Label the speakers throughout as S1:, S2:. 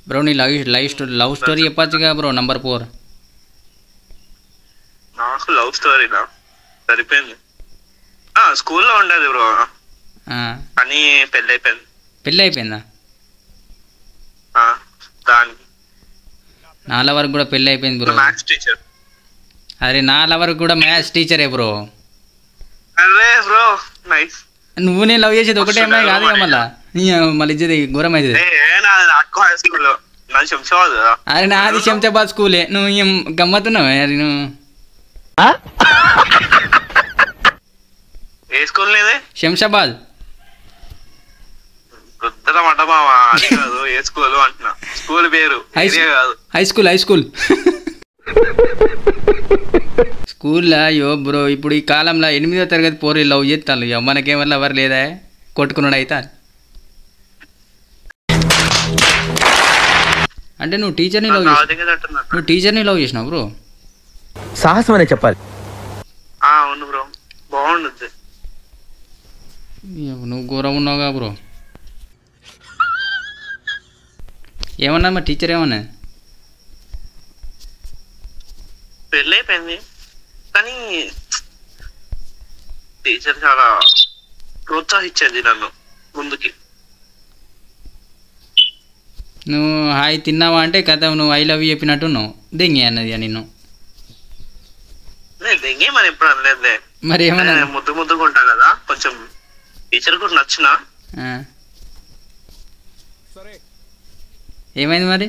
S1: Bro నీ love story చెప్పచ్చుగా bro number 4.
S2: నాకు love స్టోరీనా సరిపోయింది. స్కూల్లో ఉండేది బ్రో, అని పెళ్ళి
S1: అయిపోయిందా?
S2: దానికి
S1: నా లవర్ కూడా పెళ్ళి అయిపోయింది బ్రో.
S2: Maths teacher.
S1: అరే నా లవర్ కూడా మ్యాథ్స్ టీచరే బ్రో.
S2: అరే బ్రో నైస్.
S1: నువ్వు నేను లవ్ చేసేది ఒకటే అమ్మాయి కాదు మళ్ళీ ఇచ్చేది ఘోరం అవుతుంది. అరే నాది శంషాబాద్ స్కూలే, నువ్వు ఏం గమ్మతున్నావు? అరే నువ్వు
S2: ఏ స్కూల్ నీది?
S1: శంషాబాద్.
S2: ఏ స్కూల్ అంటున్నా, స్కూల్ పేరు
S1: హై స్కూల్. స్కూల్లో అయ్యో బ్రో ఇప్పుడు ఈ కాలంలో 8వ తరగతి పోరు లవ్ చేస్తాను. మనకేమన్నా ఎవరు లేదా కొట్టుకున్నాడు అయితే. అంటే నువ్వు టీచర్ని లవ్ చేసినావు బ్రో?
S3: సాహసం అనే చెప్పాలి.
S2: అవును బ్రో, బాగుంటుంది.
S1: నువ్వు ఘోరం ఉన్నావుగా బ్రో. ఏమన్నా మా టీచర్ ఏమన్నా?
S2: పెళ్ళి అయిపోయింది కానీ టీచర్ చాలా ప్రోత్సహించేది నన్ను ముందుకి.
S1: నువ్వు హాయ్ తిన్నావా అంటే కథ నువ్వు ఐ లవ్ చెప్పినట్టు నువ్వు దెంగి అన్నది నిన్ను.
S2: దెంగే మరి ఎప్పుడు అనలేదులే.
S1: మరి ఏమన్నా
S2: ముద్దుగా ఉంటా కదా, కొంచెం టీచర్ కూడా నచ్చిన.
S1: ఏమైంది మరి?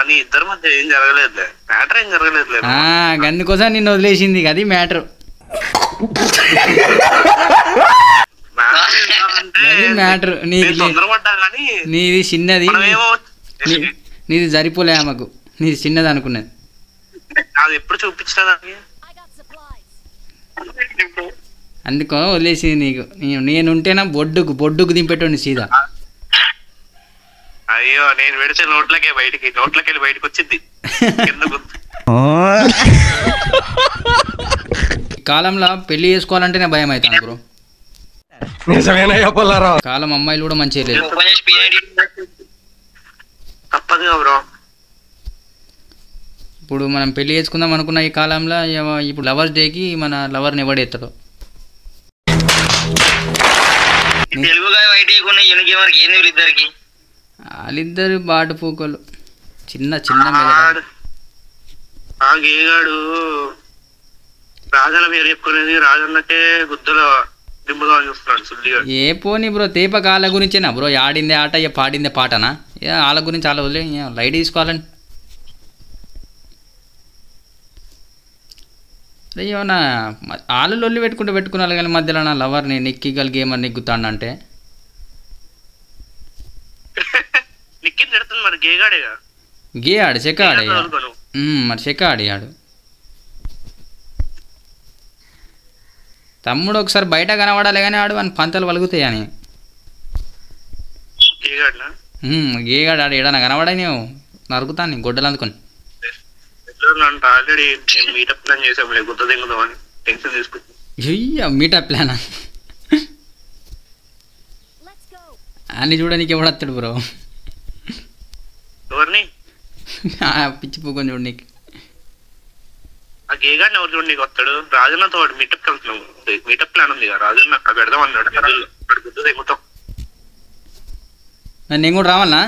S2: అని ఇద్దరి మధ్య ఏం జరగలేదులే, మ్యాటర్ ఏం జరగలేదులే.
S1: అందుకోసం నిన్ను వదిలేసింది అది మ్యాటర్. మ్యాటర్ నీది చిన్నది, నీది సరిపోలే ఆమెకు, నీది చిన్నది అనుకున్నది.
S2: అది ఎప్పుడు చూపించిన
S1: అందుకో వదిలేసింది నీకు. నేనుంటేనా బొడ్డుకు దింపెట్టండి సీదా.
S2: అయ్యో నేను పెడితే నోట్లకి వెళ్ళి బయటకు వచ్చింది.
S1: ఈ కాలంలో పెళ్లి చేసుకోవాలంటేనే భయం అవుతాను బ్రో. కాలం అమ్మాయిలు కూడా మంచిగా లేదు.
S2: తప్పదుగా బ్రో.
S1: ఇప్పుడు మనం పెళ్లి చేసుకుందాం అనుకున్న ఈ కాలంలో ఇప్పుడు లవర్స్ డేకి మన లవర్ని ఎవడెత్తాడు? వాళ్ళిద్దరు బాటు పూకలు చిన్న
S2: గేగాడు రాజన్న పేరు చెప్పుకునేది, రాజన్నకే గుద్దలో దింపుగా చూస్తున్నాడు.
S1: ఏ పోనీ బ్రో తేప కాళ్ళ గురించేనా బ్రో? ఆడిందే ఆట పాడిందే పాటనా? వాళ్ళ గురించి చాలా వదిలే లైట్ తీసుకోవాలని. అయ్యోనా వాళ్ళు లొల్లి పెట్టుకున్నారు కానీ మధ్యలో నా లవర్ని నెక్కిగల గేమర్ నెగ్గుతాడంటే గే ఆడు చెక్క ఆడయ్యా. మరి చెక్క ఆడియాడు తమ్ముడు. ఒకసారి బయట కనబడాలి కానీ ఆడు అని పంతలు వలుగుతాయని. గేగాడు ఆడు ఏడన్నా కనబడా నేను నరుకుతాను గొడ్డలు అందుకొని. మీటప్ ప్లానా అని చూడడానికి ఎవడత్తాడు బ్రో? పిచ్చి పూకొని చూడు నీకు.
S2: వస్తాడు రాజన్నతో మీటప్ వెళ్తున్నాం. మీటప్ ప్లాన్ ఉంది కదా, రాజన్న అక్కడ పెడదాం అన్నాడు.
S1: నేను కూడా రావాలనా?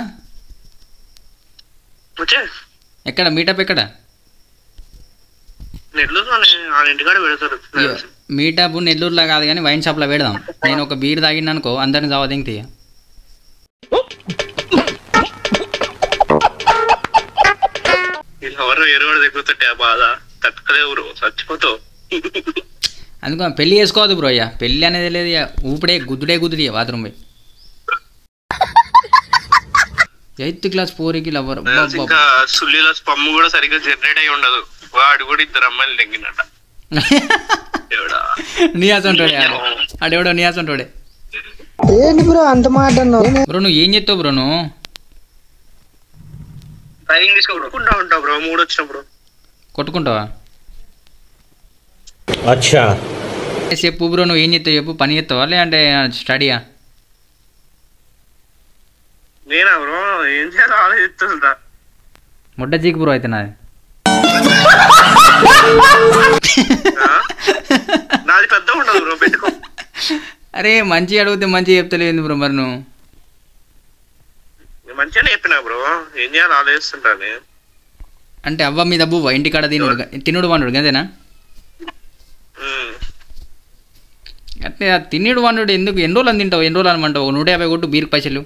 S1: ఎక్కడ మీటప్? ఎక్కడ మీటప్? నెల్లూరులో కాదు కానీ వైన్ షాప్లో పెడదాం. నేను ఒక బీర్ తాగిన అనుకో అందరిని చావదింగ్ తీయ. అందుకో పెళ్లి చేసుకోవద్దు బ్రో. అయ్యా పెళ్లి అనేది లేదు, ఊపిడే గుద్దుడే బాత్రూమ్ పోయి. 8th క్లాస్ 4కి లవర్.
S2: స్పమ్ కూడా సరిగ్గా జనరేట్ అయి ఉండదు. వాడు కూడా 2 అమ్మాయిలు తెంగినట.
S1: నియాస్ ఉంటాడే ఆడెవడో నియాస్ ఉంటాడే.
S4: ఏంటి బ్రో అంత మాట
S1: బ్రో? నువ్వు ఏం చేస్తావు బ్రో? నువ్వు
S2: డ్రైవింగ్ తీసుకుంటా ఉంటావు బ్రో మూడు వచ్చినప్పుడు.
S1: కొట్టుకుంటావా?
S3: అచ్చా
S1: చెప్పు బ్రో, నువ్వు ఏం చేస్తావు చెప్పు. పని చేస్తావా లేదంటే స్టడీయా?
S2: నేనా బ్రో ఏం చేయాలో ఆలోచిస్తుంటా.
S1: ముడ్డ చీకు బ్రో అయితే నాది
S2: నాది పెద్ద ఉండదు బ్రో పెట్టుకో.
S1: అరే మంచి అడిగితే మంచి చెప్తలేదు బ్రో మరి నువ్వు.
S2: మంచిగానే చెప్పినా బ్రో, ఏం చేయాలి ఆలోచిస్తుంటాను.
S1: అంటే అవ్వ మీద బువ్వ ఇంటికాడ తినుడు వండుడు అంతేనా? అంటే ఆ తినుడు వండుడు ఎందుకు? ఎన్ని రోజులు అని తింటావు? ఎన్ని రోజులు అనమంటావు? 150 కొట్టు బీర్ పైసలు.